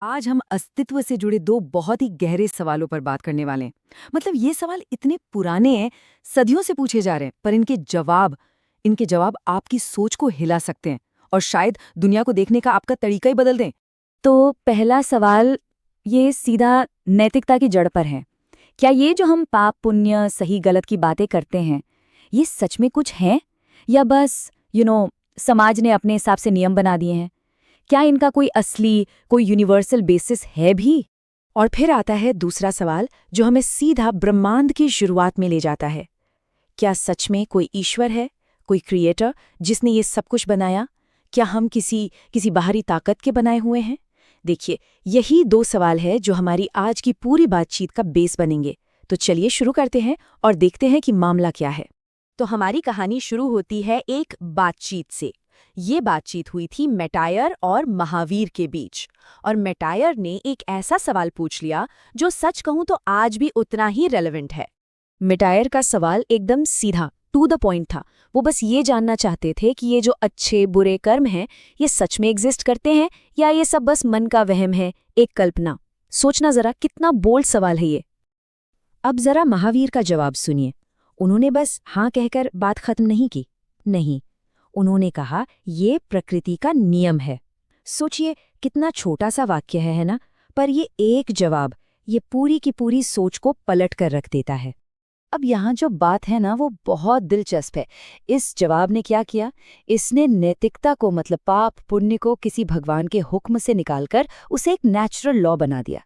आज हम अस्तित्व से जुड़े दो बहुत ही गहरे सवालों पर बात करने वाले हैं। मतलब ये सवाल इतने पुराने हैं, सदियों से पूछे जा रहे हैं, पर इनके जवाब आपकी सोच को हिला सकते हैं और शायद दुनिया को देखने का आपका तरीका ही बदल दें। तो पहला सवाल ये सीधा नैतिकता की जड़ पर है। क्या ये जो हम पाप पुण्य सही गलत की बातें करते हैं, ये सच में कुछ है या बस समाज ने अपने हिसाब से नियम बना दिए हैं? क्या इनका कोई असली कोई यूनिवर्सल बेसिस है भी? और फिर आता है दूसरा सवाल जो हमें सीधा ब्रह्मांड की शुरुआत में ले जाता है। क्या सच में कोई ईश्वर है, कोई क्रिएटर जिसने ये सब कुछ बनाया? क्या हम किसी बाहरी ताकत के बनाए हुए हैं? देखिए, यही दो सवाल है जो हमारी आज की पूरी बातचीत का बेस बनेंगे। तो चलिए शुरू करते हैं और देखते हैं कि मामला क्या है। तो हमारी कहानी शुरू होती है एक बातचीत से। ये बातचीत हुई थी मेटायर और महावीर के बीच। और मेटायर ने एक ऐसा सवाल पूछ लिया जो सच कहूं तो आज भी उतना ही रेलेवेंट है। मेटायर का सवाल एकदम सीधा टू द पॉइंट था। वो बस ये जानना चाहते थे कि ये जो अच्छे बुरे कर्म हैं, ये सच में एग्जिस्ट करते हैं या ये सब बस मन का वहम है, एक कल्पना। सोचना जरा कितना बोल्ड सवाल है ये। अब जरा महावीर का जवाब सुनिए। उन्होंने बस हाँ कहकर बात खत्म नहीं की। नहीं, उन्होंने कहा ये प्रकृति का नियम है। सोचिए कितना छोटा सा वाक्य है ना? पर ये एक जवाब ये पूरी की पूरी सोच को पलट कर रख देता है। अब यहाँ जो बात है ना, वो बहुत दिलचस्प है। इस जवाब ने क्या किया? इसने नैतिकता को, मतलब पाप पुण्य को, किसी भगवान के हुक्म से निकालकर उसे एक नेचुरल लॉ बना दिया।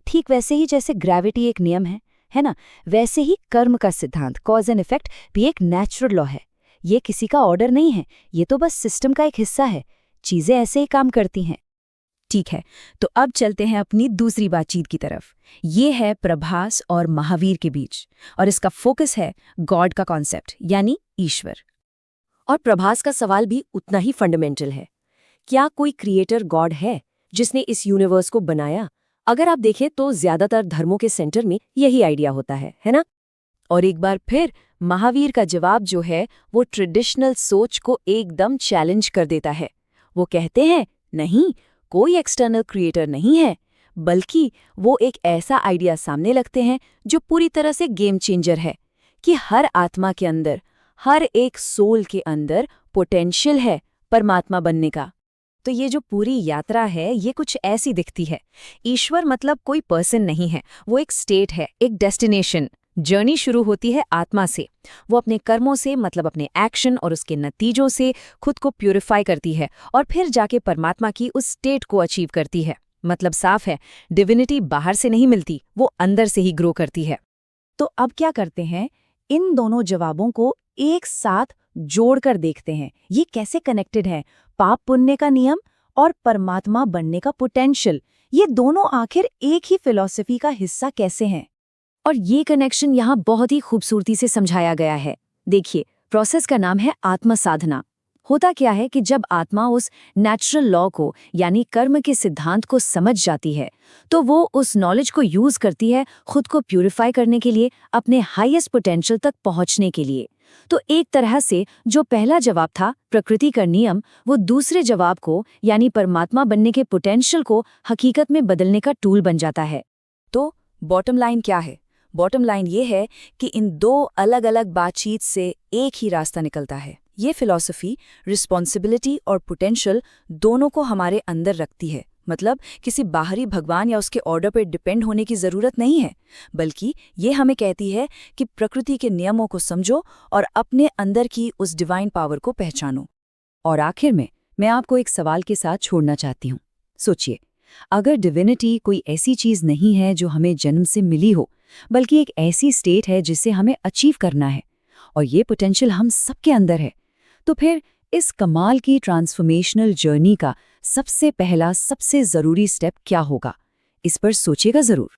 ठीक वैसे ही जैसे ग्रेविटी एक नियम है ना, वैसे ही कर्म का सिद्धांत कॉज एंड इफेक्ट भी एक नेचुरल लॉ है। ये किसी का ऑर्डर नहीं है, ये तो बस सिस्टम का एक हिस्सा है। चीजें ऐसे ही काम करती हैं। ठीक है, तो अब चलते हैं अपनी दूसरी बातचीत की तरफ। ये है प्रभास और महावीर के बीच, और इसका फोकस है गॉड का कॉन्सेप्ट, यानी ईश्वर। और प्रभास का सवाल भी उतना ही फंडामेंटल है। क्या कोई क्रिएटर गॉड है जिसने इस यूनिवर्स को बनाया? अगर आप देखें तो ज्यादातर धर्मों के सेंटर में यही आइडिया होता है ना? और एक बार फिर महावीर का जवाब जो है वो ट्रेडिशनल सोच को एकदम चैलेंज कर देता है। वो कहते हैं नहीं, कोई एक्सटर्नल क्रिएटर नहीं है, बल्कि वो एक ऐसा आइडिया सामने लगते हैं जो पूरी तरह से गेम चेंजर है कि हर आत्मा के अंदर, हर एक सोल के अंदर पोटेंशियल है परमात्मा बनने का। तो ये जो पूरी यात्रा है ये कुछ ऐसी दिखती है। ईश्वर मतलब कोई पर्सन नहीं है, वो एक स्टेट है, एक डेस्टिनेशन। जर्नी शुरू होती है आत्मा से। वो अपने कर्मों से, मतलब अपने एक्शन और उसके नतीजों से खुद को प्यूरिफाई करती है और फिर जाके परमात्मा की उस स्टेट को अचीव करती है। मतलब साफ है, डिविनिटी बाहर से नहीं मिलती, वो अंदर से ही ग्रो करती है। तो अब क्या करते हैं, इन दोनों जवाबों को एक साथ जोड़कर देखते हैं। ये कैसे कनेक्टेड है? पाप पुण्य का नियम और परमात्मा बनने का पोटेंशियल, ये दोनों आखिर एक ही फिलॉसफी का हिस्सा कैसे हैं? और ये कनेक्शन यहाँ बहुत ही खूबसूरती से समझाया गया है। देखिए, प्रोसेस का नाम है आत्म साधना। होता क्या है कि जब आत्मा उस नेचुरल लॉ को, यानी कर्म के सिद्धांत को समझ जाती है, तो वो उस नॉलेज को यूज करती है खुद को प्यूरिफाई करने के लिए, अपने हाईएस्ट पोटेंशियल तक पहुंचने के लिए। तो एक तरह से जो पहला जवाब था प्रकृति का नियम, वो दूसरे जवाब को, यानी परमात्मा बनने के पोटेंशियल को हकीकत में बदलने का टूल बन जाता है। तो बॉटम लाइन क्या है? बॉटम लाइन ये है कि इन दो अलग अलग बातचीत से एक ही रास्ता निकलता है। ये फिलॉसफी रिस्पॉन्सिबिलिटी और पोटेंशियल दोनों को हमारे अंदर रखती है। मतलब किसी बाहरी भगवान या उसके ऑर्डर पर डिपेंड होने की ज़रूरत नहीं है, बल्कि ये हमें कहती है कि प्रकृति के नियमों को समझो और अपने अंदर की उस डिवाइन पावर को पहचानो। और आखिर में मैं आपको एक सवाल के साथ छोड़ना चाहती हूँ। सोचिए, अगर डिविनिटी कोई ऐसी चीज़ नहीं है जो हमें जन्म से मिली हो, बल्कि एक ऐसी स्टेट है जिसे हमें अचीव करना है, और ये पोटेंशियल हम सबके अंदर है, तो फिर इस कमाल की ट्रांसफॉर्मेशनल जर्नी का सबसे पहला, सबसे ज़रूरी स्टेप क्या होगा? इस पर सोचिएगा ज़रूर।